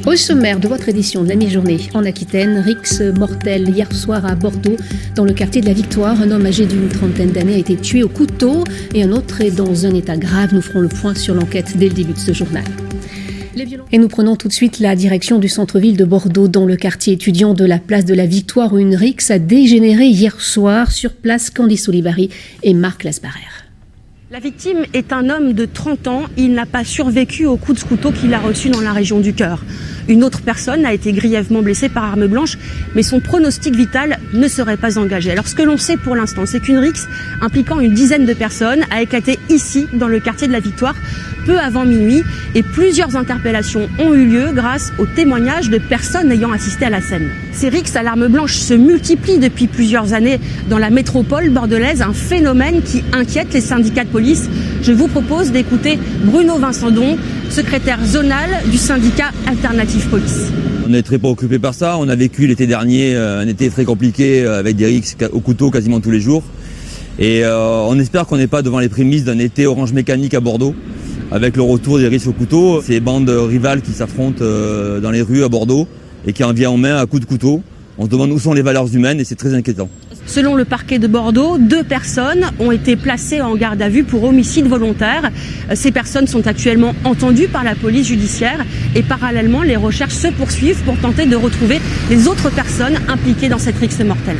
Au sommaire de votre édition de la mi-journée en Aquitaine, rixe mortel hier soir à Bordeaux, dans le quartier de la Victoire. Un homme âgé d'une trentaine d'années a été tué au couteau et un autre est dans un état grave. Nous ferons le point sur l'enquête dès le début de ce journal. Et nous prenons tout de suite la direction du centre-ville de Bordeaux, dans le quartier étudiant de la place de la Victoire, où une rixe a dégénéré hier soir. Sur place, Candice Olivary et Marc Lasbarère. La victime est un homme de 30 ans. Il n'a pas survécu au coup de couteau qu'il a reçu dans la région du cœur. Une autre personne a été grièvement blessée par arme blanche, mais son pronostic vital ne serait pas engagé. Alors ce que l'on sait pour l'instant, c'est qu'une rixe impliquant une dizaine de personnes a éclaté ici, dans le quartier de la Victoire, peu avant minuit, et plusieurs interpellations ont eu lieu grâce aux témoignages de personnes ayant assisté à la scène. Ces rixes à l'arme blanche se multiplient depuis plusieurs années dans la métropole bordelaise, un phénomène qui inquiète les syndicats de police. Je vous propose d'écouter Bruno Vincendon, secrétaire zonal du syndicat Alternative Police. On est très préoccupé par ça. On a vécu l'été dernier un été très compliqué avec des rixes au couteau quasiment tous les jours. Et on espère qu'on n'est pas devant les prémices d'un été orange mécanique à Bordeaux, avec le retour des rixes au couteau. Ces bandes rivales qui s'affrontent dans les rues à Bordeaux et qui en viennent en main à coups de couteau. On se demande où sont les valeurs humaines et c'est très inquiétant. Selon le parquet de Bordeaux, 2 personnes ont été placées en garde à vue pour homicide volontaire. Ces personnes sont actuellement entendues par la police judiciaire et parallèlement, les recherches se poursuivent pour tenter de retrouver les autres personnes impliquées dans cette rixe mortelle.